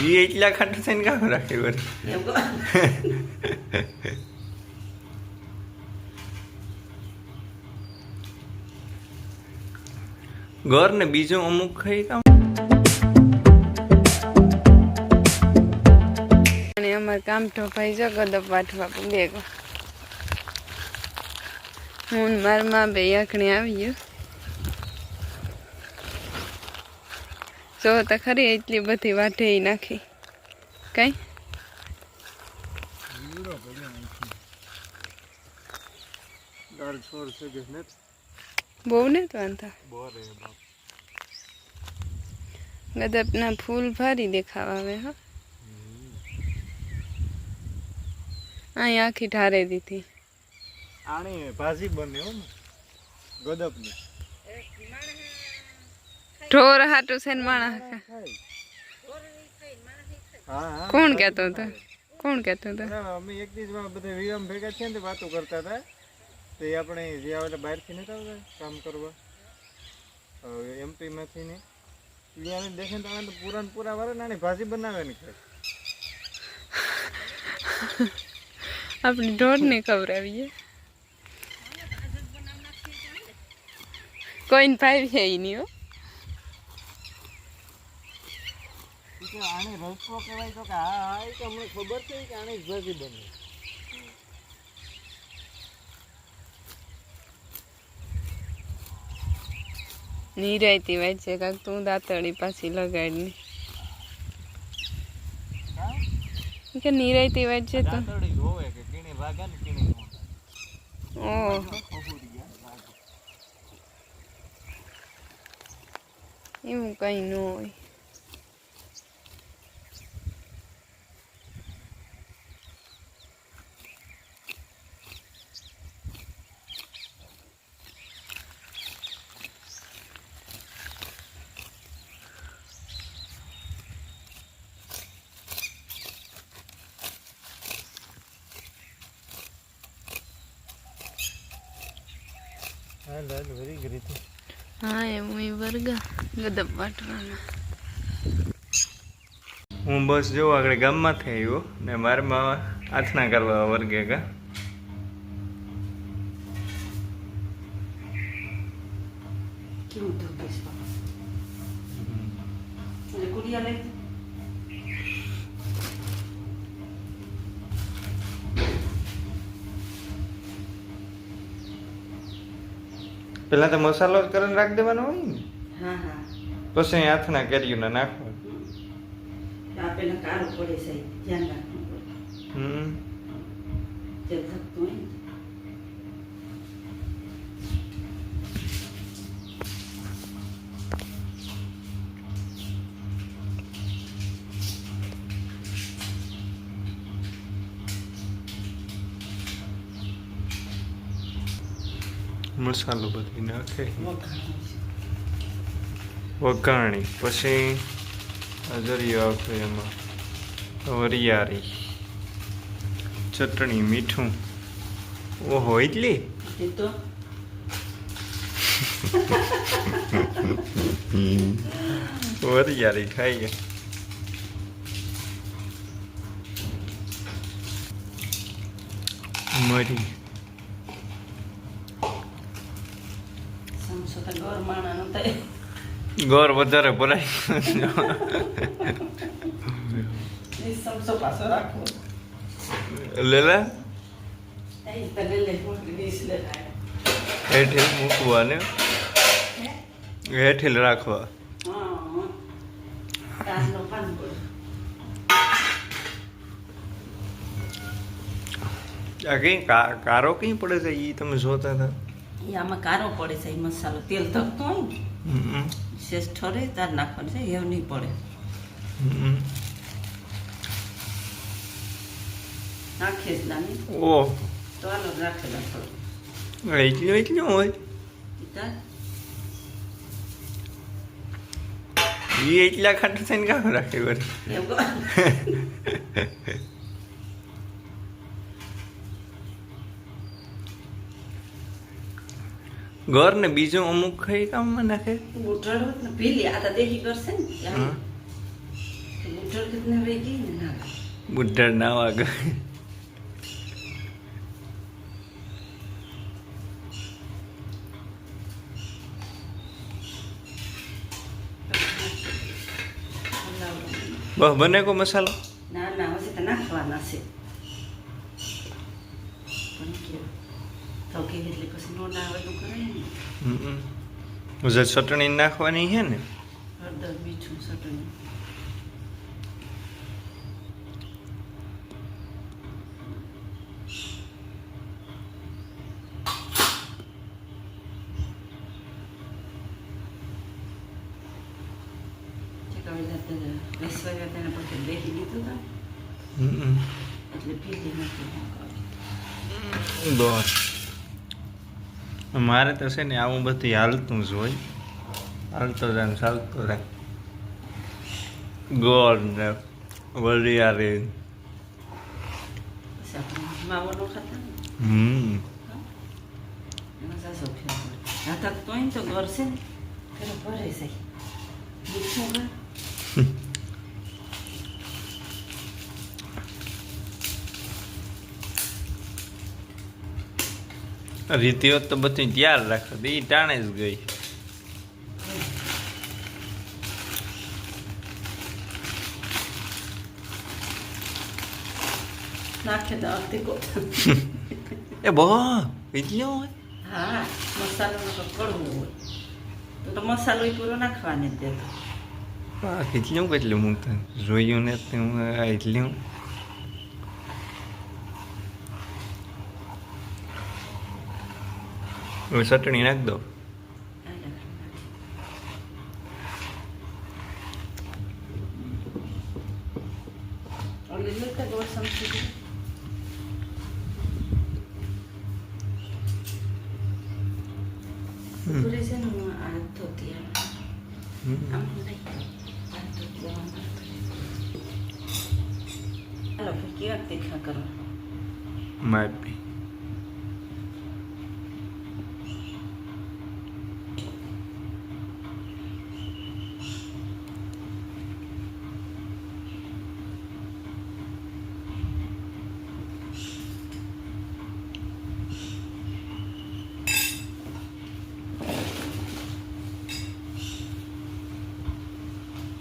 એ એટલા ખાટું થઈને કામ રાખે વળી. ઘર ને બીજું અમુક ખાઈ કામ. અને અમારે કામ તો ભાઈ જો ગદપ વાટવા બેગો હું મારા માં બે યખણી આવી ગયો જો તો ખરી એટલી બધી વાટે નાખી કઈ બહુ ને તો વાંધા ગદપના ફૂલ ભારી દેખાવા આવે હા અહીં આખી ઠારે દીધી આની ભાજી બને હો ને ગદપની ઢોર હાટું છે ને માણસ હા કોણ કહેતો હતો અમે એક દિવસ બધા વિરામ ભેગા છે ને વાતો કરતા હતા તો એ આપણે જે આવે બહારથી નતા આવતા કામ કરવા એમપી માંથી ને ત્યાં દેખે તો પૂરા વાળા નાની ભાજી બનાવે ને આપણી ઢોર ને ખવડાવીએ કોઈને ભાઈ છે નહીં હો આને રસ્તો કહેવાય તો કે હા એ તો અમને ખબર છે કે આને જ ભાજી બને નિરાયતી વાત છે કાક તું દાંતડી પાછી લગાડની કે નિરાયતી વાત છે તો જોવે કે કીણી વાગા ને કીણી ઓહો એવું કઈ ન હોય હા એમ વર્ગા ગદપ વાટવાના હું બસ જો આગળ ગામમાંથી આવ્યો ને મારમાં આથના કરવા વર્ગે કા પેલા તો મસાલો જ કરીને રાખી દેવાનો હોય ને પછી આથના કર્યું ને નાખવાનું પેલા કાળું પડે છે ધ્યાન રાખવું પડે તે થકતું હોય મસાલો બધી નાખે વઘાણી પછી અજરિયો આખો એમાં વરિયાળી ચટણી મીઠું ઓહો એટલી તો વરિયાળી ખાઈએ મરી ગોર વધારે ભરાય લેલા હેઠે મૂકવા ને હેઠે રાખવા આ કઈ કારો કઈ પડે છે એ તમે જોતા હતા આમાં કારો પડે છે મસાલો તેલ ધકતો હોય ને શેષ ઠરે તાર નાખવાનું છે એવું નહીં પડે નાખીએ જ નાની ઓહ તો આનો રાખેલા થોડું એટલું હોય એ એટલા ખાટું થઈને કામ રાખે વળી ઘર ને બીજું અમુક ખાઈ કામમાં નાખે પીલી આ તો દેખી કરશે ને બુટર કિતને વેગી ને ના બુઢર નાવા ગઈ બસ બને કો મસાલો ના ના હવે તો નાખવાના છે પણ કે તો કે એટલે પછી નો ના આવે તો કરે ને ઉજર ચટણી નાખવાની છે ને હળદર મીઠું ચટણી બેસવા તેને પછી બેસી લીધું હતું એટલે પીલી નથી બસ મારે તો છે ને આવું બધું હાલતું જ હોય હાલતો જાય ને ચાલતો જાય ગોળ ને વરિયાળી પછી આપણે માવો નો ખાતા ને એમાં સાસો ફેર પડે તોય તો ઘર છે ને ત્યારે ભરે છે મીઠું રીતિઓ તો બધી તૈયાર રાખે એ ટાણે જ ગઈ નાખે તો અડધી એ બહુ એટલું હોય હા મસાલો તો કડવું હોય તો મસાલો પૂરો નાખવાને જ દેતો કેટલું કેટલું હું તો જોયું ને હું એટલું હવે ચટણી નાખ દો કેવા તીખા કરવા માપી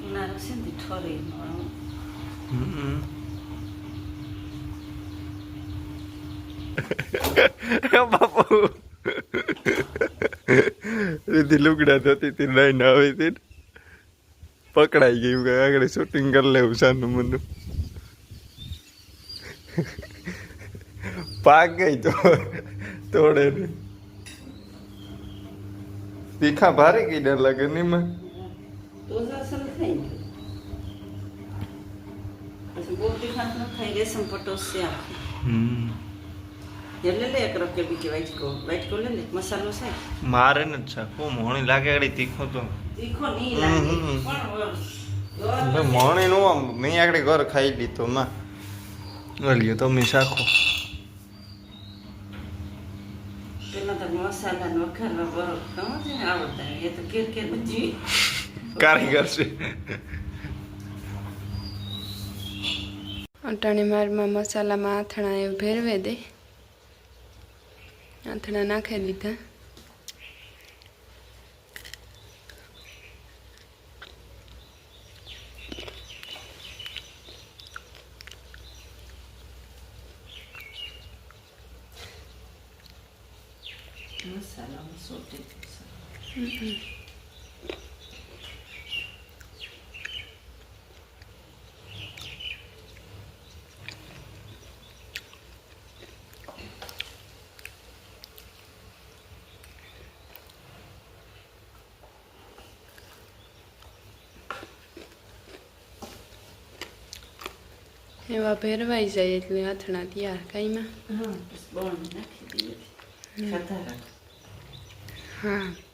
ઉનાળો છે ને ઠરે બાપુ રીતિ લુગડા ધોતી હતી લઈને આવી હતી પકડાઈ ગયું કે આગળ શૂટિંગ કરી લેવું સાનું મનું પાક ગઈ તો તોડે ને તીખા ભારે કઈ ડર લાગે ને એમાં તો અસર થઈ ગયું પછી બહુ તીખા ન ખાઈ રેશમ પટો છે એટલે લે એક રકે બીજી વાઇટકો લે લે મસાલો છે મારે ને છાકો મોણી લાગે આગળ તીખો તો તીખો નહીં લાગે પણ મોણી નું મેં આગળ ઘર ખાઈ લીધો માં લ્યો તો મેં શાખો પેલા તો મસાલા નો વઘારવા બરો ખબર છે ને આવડતા એ તો કેર બધી કારીગર છે અટાણી મારમાં મસાલામાં આથણા એ ભેરવે દે આથણા નાખી દીધા મસાલા સોટે એવા ભેરવાઈ જાય એટલે આથણા તૈયાર કાંઈમાં હા બસ બોણ નાખી દઈએ ખાતા રાખ હા